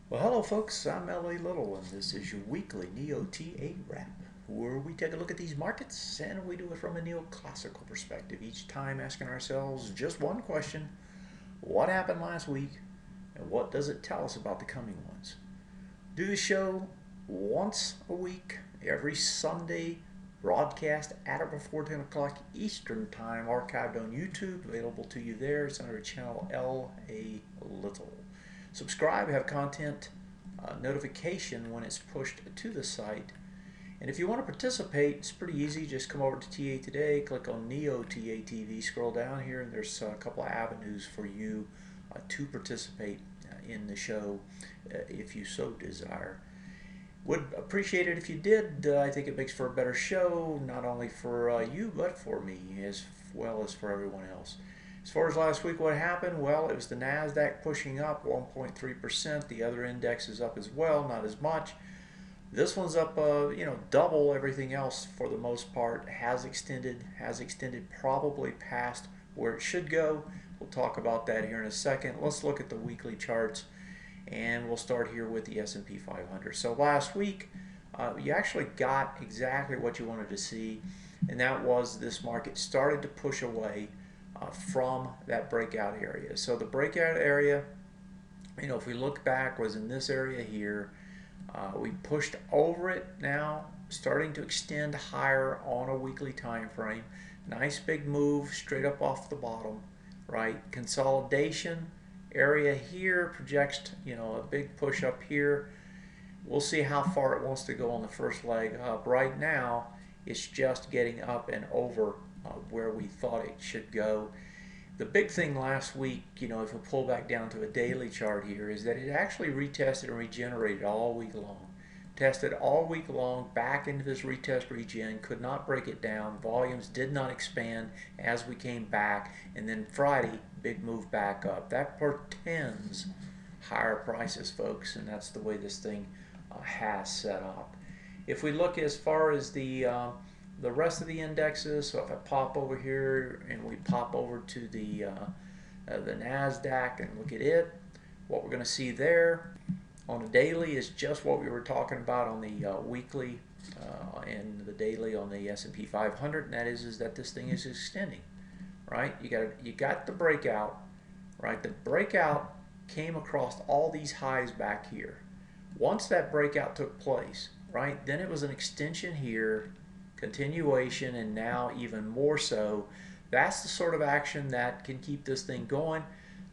Well, hello folks, I'm L.A. Little and this is your weekly NeoTA wrap where we take a look at these markets and we do it from a neoclassical perspective, each time asking ourselves just one question: what happened last week and what does it tell us about the coming ones? Do the show once a week, every Sunday, broadcast at or before 10 o'clock Eastern Time, archived on YouTube, available to you there. It's under the channel L.A. Little. Subscribe, have content notification when it's pushed to the site. And if you want to participate, it's pretty easy. Just come over to TA Today, click on NeoTA TV, scroll down here, and there's a couple of avenues for you to participate in the show if you so desire. Would appreciate it if you did. I think it makes for a better show, not only for you, but for me, as well as for everyone else. As far as last week, what happened? Well, it was the NASDAQ pushing up 1.3%. The other index is up as well, not as much. This one's up, double everything else for the most part. Has extended probably past where it should go. We'll talk about that here in a second. Let's look at the weekly charts, and we'll start here with the S&P 500. So last week, you actually got exactly what you wanted to see, and that was this market started to push away from that breakout area. So the breakout area, if we look back, was in this area here. We pushed over it now, starting to extend higher on a weekly time frame. Nice big move straight up off the bottom, right? Consolidation area here projects, a big push up here. We'll see how far it wants to go on the first leg up. Right now, it's just getting up and over where we thought it should go. The big thing last week, if we pull back down to a daily chart here, is that it actually retested and regenerated all week long. Tested all week long back into this retest regen, could not break it down. Volumes did not expand as we came back, and then Friday, big move back up. That portends higher prices, folks, and that's the way this thing has set up. If we look as far as the rest of the indexes, so if I pop over here and we pop over to the NASDAQ and look at it, what we're going to see there on a daily is just what we were talking about on the weekly and the daily on the S&P 500, and that is that this thing is extending, right? You got the breakout, right? The breakout came across all these highs back here. Once that breakout took place, right, then it was an extension here, continuation, and now even more so. That's the sort of action that can keep this thing going.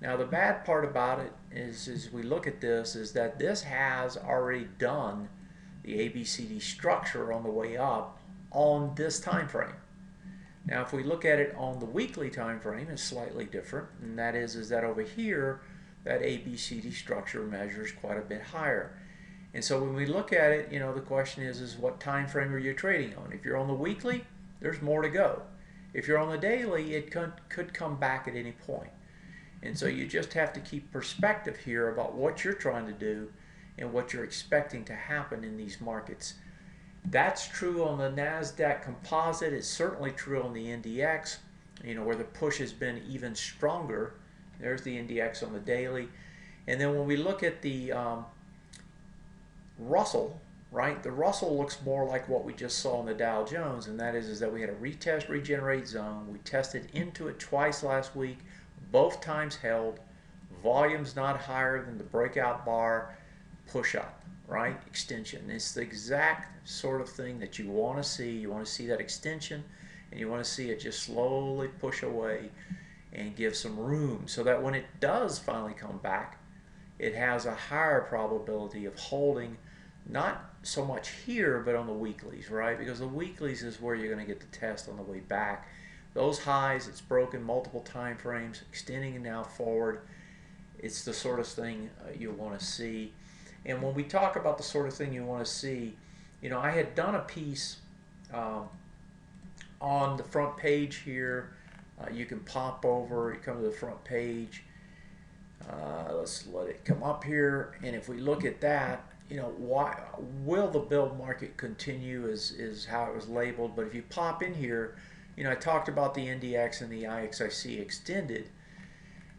Now the bad part about it is, as we look at this, is that this has already done the ABCD structure on the way up on this time frame. Now if we look at it on the weekly time frame, it's slightly different, and that is that over here that ABCD structure measures quite a bit higher. And so when we look at it, the question is what time frame are you trading on? If you're on the weekly, there's more to go. If you're on the daily, it could come back at any point. And so you just have to keep perspective here about what you're trying to do and what you're expecting to happen in these markets. That's true on the NASDAQ composite. It's certainly true on the NDX, where the push has been even stronger. There's the NDX on the daily. And then when we look at the Russell, right? The Russell looks more like what we just saw in the Dow Jones, and that is that we had a retest, regenerate zone. We tested into it twice last week. Both times held. Volumes not higher than the breakout bar, push up, right? Extension. It's the exact sort of thing that you want to see. You want to see that extension, and you want to see it just slowly push away and give some room so that when it does finally come back, it has a higher probability of holding, not so much here, but on the weeklies, right? Because the weeklies is where you're going to get the test on the way back. Those highs, it's broken multiple time frames, extending now forward. It's the sort of thing you want to see. And when we talk about the sort of thing you want to see, I had done a piece on the front page here. You can pop over, you come to the front page. Let's let it come up here, and if we look at that, why will the build market continue is how it was labeled. But if you pop in here, I talked about the NDX and the IXIC extended,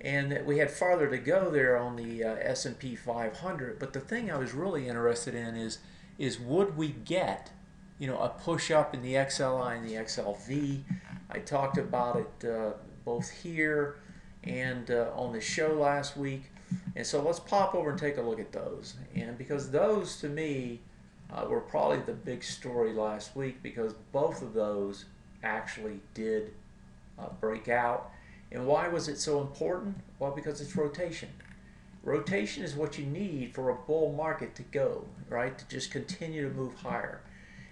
and we had farther to go there on the S&P 500. But the thing I was really interested in is would we get, a push up in the XLI and the XLV? I talked about it both here and on the show last week. And so let's pop over and take a look at those. And because those to me were probably the big story last week, because both of those actually did break out. And why was it so important? Well, because it's rotation. Rotation is what you need for a bull market to go, right? To just continue to move higher.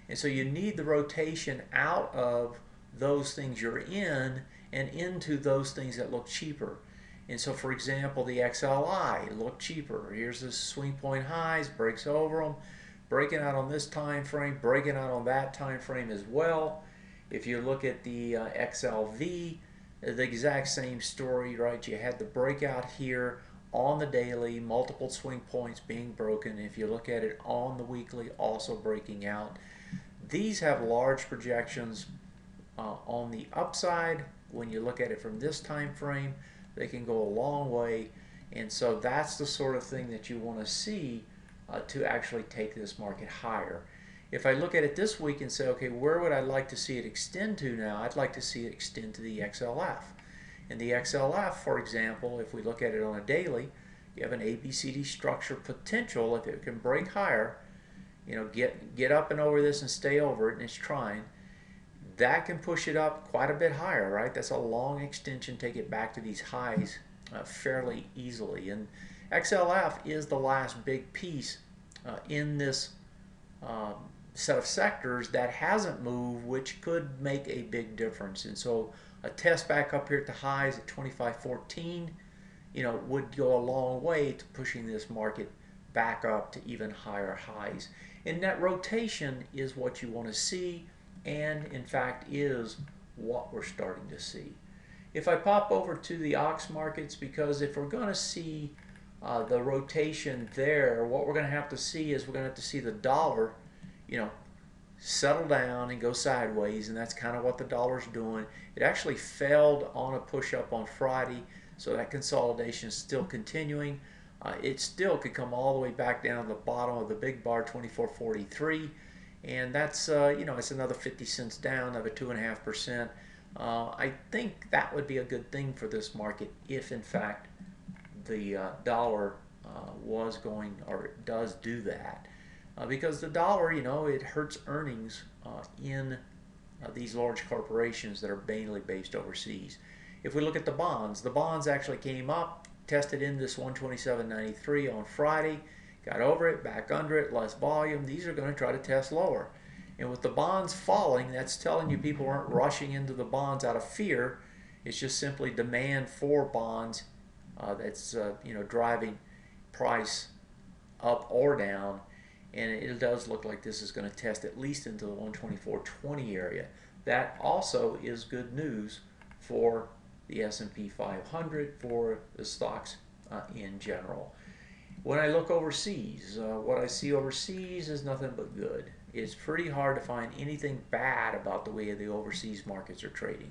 And so you need the rotation out of those things you're in and into those things that look cheaper. And so, for example, the XLI looked cheaper. Here's the swing point highs, breaks over them, breaking out on this time frame, breaking out on that time frame as well. If you look at the XLV, the exact same story, right? You had the breakout here on the daily, multiple swing points being broken. If you look at it on the weekly, also breaking out. These have large projections on the upside. When you look at it from this time frame, they can go a long way, and so that's the sort of thing that you want to see to actually take this market higher. If I look at it this week and say, okay, where would I like to see it extend to now? I'd like to see it extend to the XLF. And the XLF, for example, if we look at it on a daily, you have an ABCD structure potential. If it can break higher, get up and over this and stay over it, and it's trying. That can push it up quite a bit higher, right? That's a long extension, take it back to these highs fairly easily. And XLF is the last big piece in this set of sectors that hasn't moved, which could make a big difference. And so a test back up here at the highs at 25.14, would go a long way to pushing this market back up to even higher highs. And that rotation is what you want to see, and in fact is what we're starting to see. If I pop over to the OX markets, because if we're going to see the rotation there, what we're going to have to see is we're going to have to see the dollar, settle down and go sideways, and that's kind of what the dollar's doing. It actually failed on a push up on Friday, so that consolidation is still continuing. It still could come all the way back down to the bottom of the big bar, 24.43, and that's it's another 50 cents down, another 2.5%. I think that would be a good thing for this market if in fact the dollar was going, or it does do that, because the dollar, it hurts earnings in these large corporations that are mainly based overseas. If we look at the bonds actually came up, tested in this 127.93 on Friday, got over it, back under it, less volume. These are going to try to test lower. And with the bonds falling, that's telling you people aren't rushing into the bonds out of fear. It's just simply demand for bonds that's driving price up or down. And it does look like this is going to test at least into the 124.20 area. That also is good news for the S&P 500, for the stocks in general. When I look overseas, what I see overseas is nothing but good. It's pretty hard to find anything bad about the way the overseas markets are trading.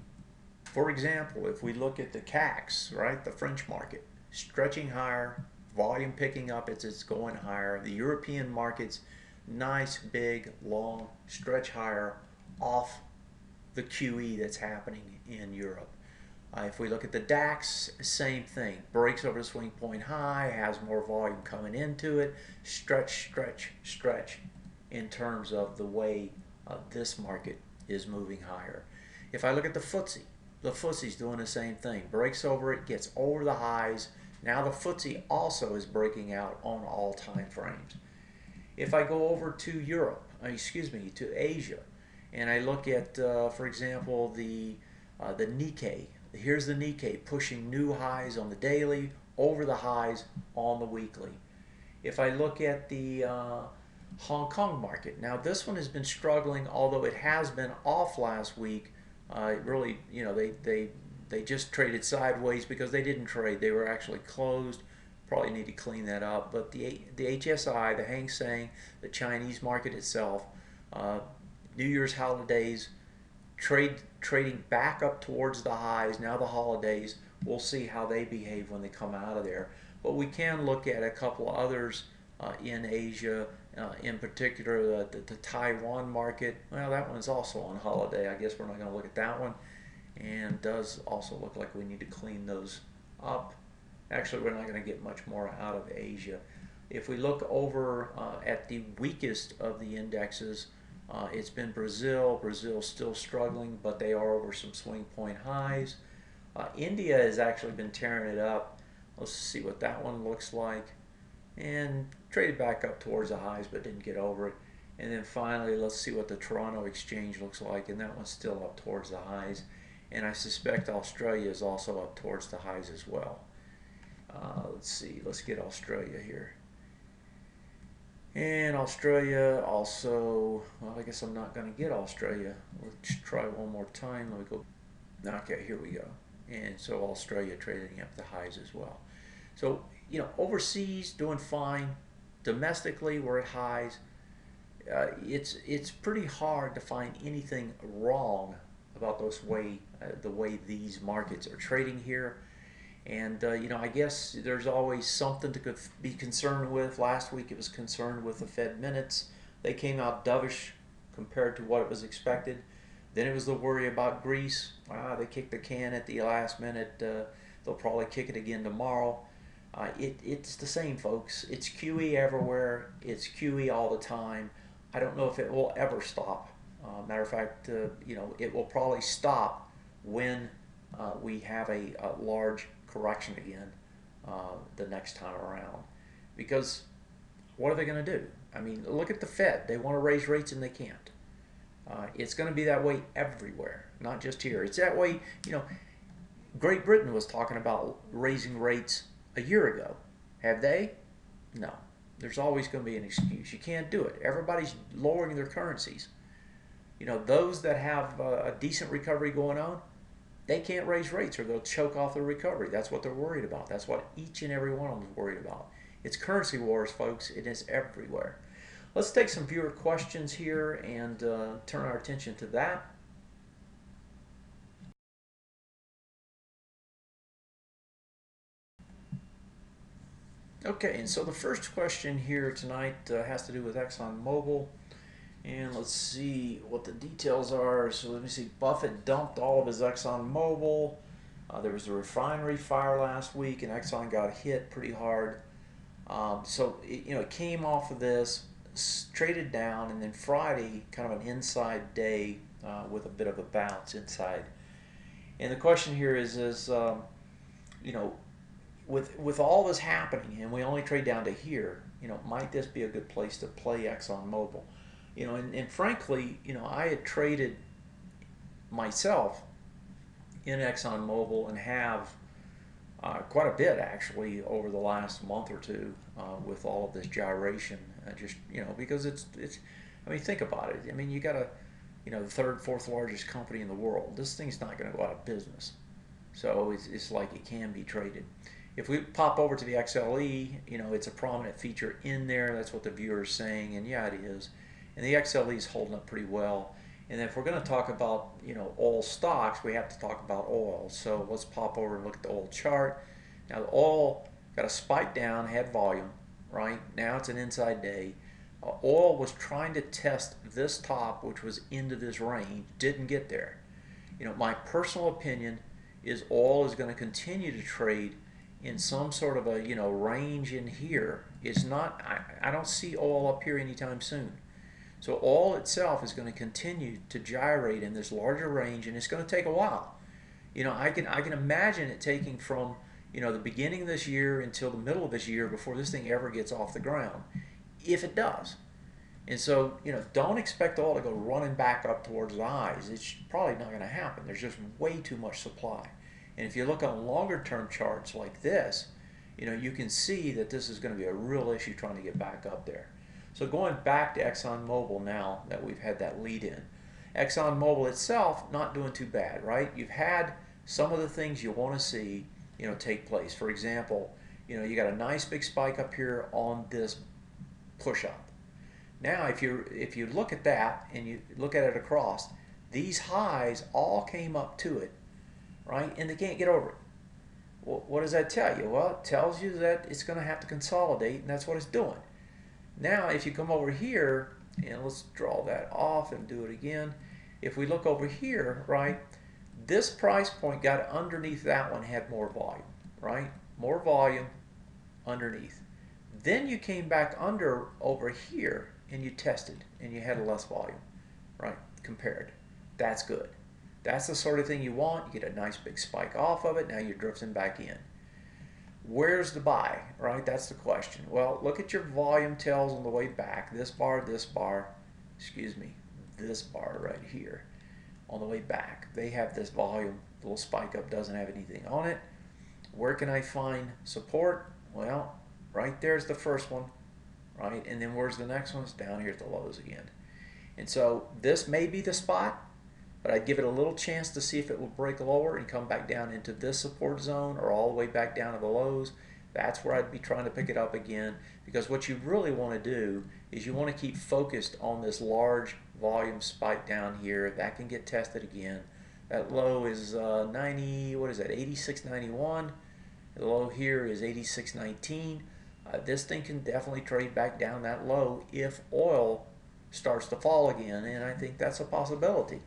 For example, if we look at the CACs, right, the French market, stretching higher, volume picking up as it's going higher. The European markets, nice, big, long stretch higher off the QE that's happening in Europe. If we look at the DAX, same thing. Breaks over the swing point high, has more volume coming into it. Stretch, stretch, stretch in terms of the way this market is moving higher. If I look at the FTSE's doing the same thing. Breaks over it, gets over the highs. Now the FTSE also is breaking out on all time frames. If I go over to to Asia, and I look at, for example, the Nikkei. Here's the Nikkei pushing new highs on the daily, over the highs on the weekly. If I look at the Hong Kong market, now this one has been struggling, although it has been off last week. Really, they just traded sideways because they didn't trade. They were actually closed. Probably need to clean that up. But the HSI, the Hang Seng, the Chinese market itself, New Year's holidays, trading back up towards the highs. Now the holidays we'll see how they behave when they come out of there. But we can look at a couple of others in Asia, in particular the Taiwan market. Well, that one's also on holiday. I guess we're not going to look at that one, and does also look like we need to clean those up. Actually, we're not going to get much more out of Asia. If we look over at the weakest of the indexes, it's been Brazil. Brazil's still struggling, but they are over some swing point highs. India has actually been tearing it up. Let's see what that one looks like. And traded back up towards the highs, but didn't get over it. And then finally, let's see what the Toronto Exchange looks like. And that one's still up towards the highs. And I suspect Australia is also up towards the highs as well. Let's see. Let's get Australia here. And Australia also, well, I guess I'm not going to get Australia. Let's try one more time. Let me go. Okay, here we go. And so Australia trading up the highs as well. So, overseas doing fine. Domestically, we're at highs. It's pretty hard to find anything wrong about the way these markets are trading here. And, I guess there's always something to be concerned with. Last week it was concerned with the Fed minutes. They came out dovish compared to what it was expected. Then it was the worry about Greece. They kicked the can at the last minute. They'll probably kick it again tomorrow. It's the same, folks. It's QE everywhere. It's QE all the time. I don't know if it will ever stop. Matter of fact, it will probably stop when we have a large correction again the next time around. Because what are they going to do? I mean, look at the Fed. They want to raise rates and they can't. It's going to be that way everywhere, not just here. It's that way, Great Britain was talking about raising rates a year ago. Have they? No. There's always going to be an excuse. You can't do it. Everybody's lowering their currencies. Those that have a decent recovery going on, they can't raise rates or they'll choke off the recovery. That's what they're worried about. That's what each and every one of them is worried about. It's currency wars, folks. It is everywhere. Let's take some viewer questions here and turn our attention to that. Okay, and so the first question here tonight has to do with ExxonMobil. And let's see what the details are. So let me see. Buffett dumped all of his ExxonMobil. There was a refinery fire last week, and Exxon got hit pretty hard. So it came off of this, traded down, and then Friday, kind of an inside day with a bit of a bounce inside. And the question here is with all this happening, and we only trade down to here, might this be a good place to play ExxonMobil? And frankly, I had traded myself in ExxonMobil and have quite a bit actually over the last month or two with all of this gyration. Because it's. I mean, think about it. I mean, you got the third, fourth largest company in the world. This thing's not going to go out of business. So it's like it can be traded. If we pop over to the XLE, it's a prominent feature in there. That's what the viewer is saying, and yeah, it is. And the XLE is holding up pretty well. And if we're going to talk about oil stocks, we have to talk about oil. So let's pop over and look at the oil chart. Now the oil got a spike down, had volume, right? Now it's an inside day. Oil was trying to test this top, which was into this range, didn't get there. My personal opinion is oil is going to continue to trade in some sort of a range in here. It's not. I don't see oil up here anytime soon. So oil itself is going to continue to gyrate in this larger range, and it's going to take a while. I can imagine it taking from the beginning of this year until the middle of this year before this thing ever gets off the ground, if it does. And so don't expect oil to go running back up towards the highs. It's probably not going to happen. There's just way too much supply. And if you look on longer term charts like this, you can see that this is going to be a real issue trying to get back up there. So going back to ExxonMobil now that we've had that lead in. ExxonMobil itself not doing too bad, right? You've had some of the things you want to see, take place. For example, you got a nice big spike up here on this push up. Now if you look at that and you look at it across, these highs all came up to it, right? And they can't get over it. What does that tell you? Well, it tells you that it's going to have to consolidate, and that's what it's doing. Now, if you come over here, and let's draw that off and do it again. If we look over here, right, this price point got underneath that one, had more volume, right? More volume underneath. Then you came back under over here and you tested and you had less volume, right? Compared. That's good. That's the sort of thing you want. You get a nice big spike off of it. Now you're drifting back in. Where's the buy, right? That's the question. Well, look at your volume tails on the way back. This bar, excuse me, this bar right here on the way back. They have this volume. The little spike up doesn't have anything on it. Where can I find support? Well, right there's the first one, right? And then where's the next one? It's down here at the lows again. And so this may be the spot, but I'd give it a little chance to see if it will break lower and come back down into this support zone or all the way back down to the lows. That's where I'd be trying to pick it up again, because what you really want to do is you want to keep focused on this large volume spike down here. That can get tested again. That low is 90, what is that, 86.91. The low here is 86.19. This thing can definitely trade back down that low if oil starts to fall again, and I think that's a possibility.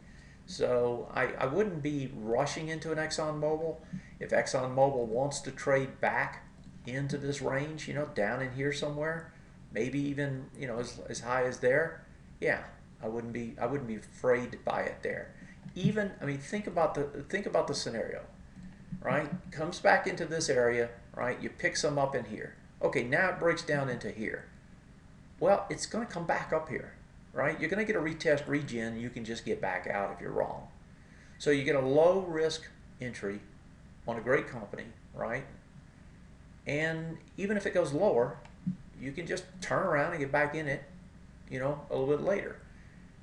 So I wouldn't be rushing into an ExxonMobil. If ExxonMobil wants to trade back into this range, you know, down in here somewhere, maybe even, you know, as high as there, yeah, I wouldn't be afraid to buy it there. Even, I mean, think about the scenario, right? Comes back into this area, right? You pick some up in here. Okay, now it breaks down into here. Well, it's going to come back up here, right? You're going to get a retest regen. You can just get back out if you're wrong. So you get a low risk entry on a great company, right? And even if it goes lower, you can just turn around and get back in it, you know, a little bit later.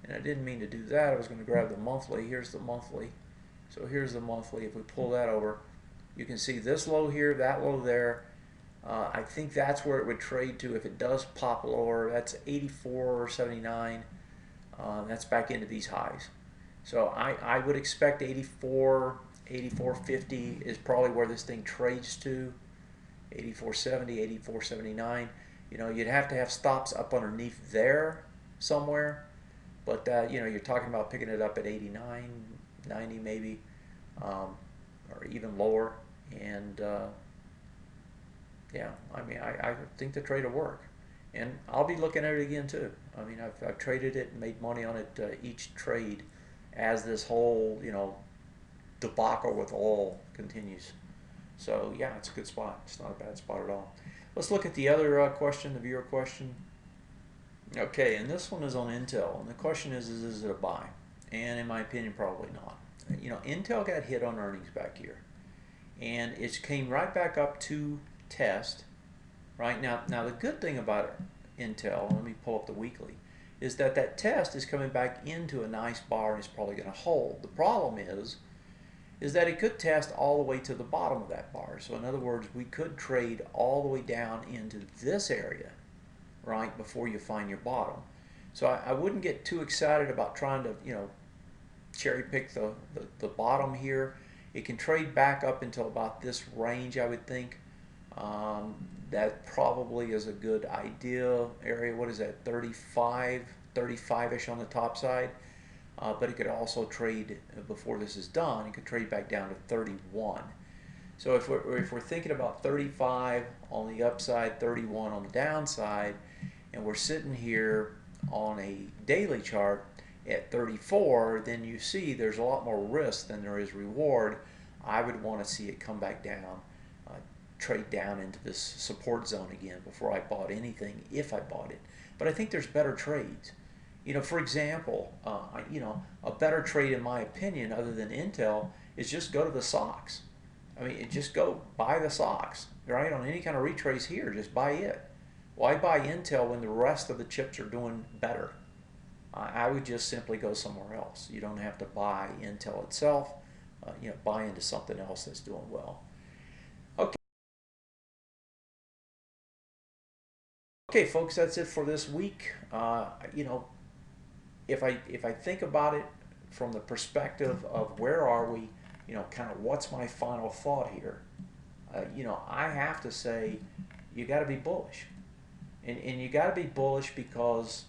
And I didn't mean to do that. I was going to grab the monthly. Here's the monthly. So here's the monthly. If we pull that over, you can see this low here, that low there. I think that's where it would trade to if it does pop lower. That's 84.79. That's back into these highs. So I would expect 84, 84.50 is probably where this thing trades to. 84.70, 84.79. You know, you'd have to have stops up underneath there somewhere. But, you know, you're talking about picking it up at 89, 90 maybe, or even lower. And, yeah, I mean, I think the trade will work. And I'll be looking at it again, too. I mean, I've traded it and made money on it each trade as this whole, you know, debacle with oil continues. So, yeah, it's a good spot. It's not a bad spot at all. Let's look at the other question, the viewer question. Okay, and this one is on Intel, and the question is it a buy? And in my opinion, probably not. You know, Intel got hit on earnings back here, and it came right back up to test. Right now, the good thing about Intel, let me pull up the weekly, is that test is coming back into a nice bar and it's probably going to hold. The problem is that it could test all the way to the bottom of that bar. So in other words, we could trade all the way down into this area, right, before you find your bottom. So I wouldn't get too excited about trying to, you know, cherry pick the bottom here. It can trade back up until about this range, I would think. That probably is a good idea area. What is that, 35-ish on the top side? But it could also trade, before this is done, it could trade back down to 31. So if we're thinking about 35 on the upside, 31 on the downside, and we're sitting here on a daily chart at 34, then you see there's a lot more risk than there is reward. I would want to see it come back down, trade down into this support zone again before I bought anything, if I bought it. But I think there's better trades. You know, for example, you know, a better trade in my opinion, other than Intel, is just go to the stocks. I mean, just go buy the stocks, right? On any kind of retrace here, just buy it. Why buy Intel when the rest of the chips are doing better? I would just simply go somewhere else. You don't have to buy Intel itself. You know, buy into something else that's doing well. Okay. Okay, folks, that's it for this week. You know, if I think about it from the perspective of where are we, you know, kind of what's my final thought here, you know, I have to say you got to be bullish. And you got to be bullish because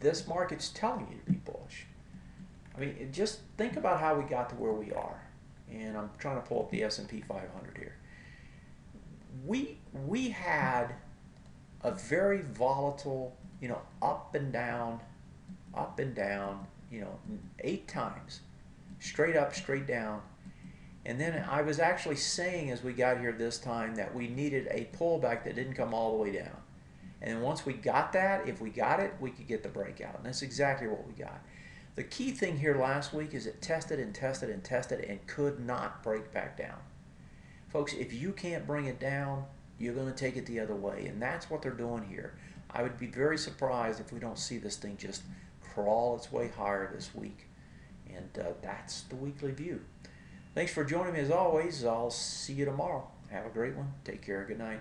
this market's telling you to be bullish. I mean, just think about how we got to where we are. And I'm trying to pull up the S&P 500 here. We had a very volatile, you know, up and down, you know, 8 times, straight up, straight down. And then I was actually saying as we got here this time that we needed a pullback that didn't come all the way down. And once we got that, if we got it, we could get the breakout. And that's exactly what we got. The key thing here last week is it tested and tested and tested and could not break back down. Folks, if you can't bring it down, you're going to take it the other way. And that's what they're doing here. I would be very surprised if we don't see this thing just crawl its way higher this week. And that's the weekly view. Thanks for joining me as always. I'll see you tomorrow. Have a great one. Take care. Good night.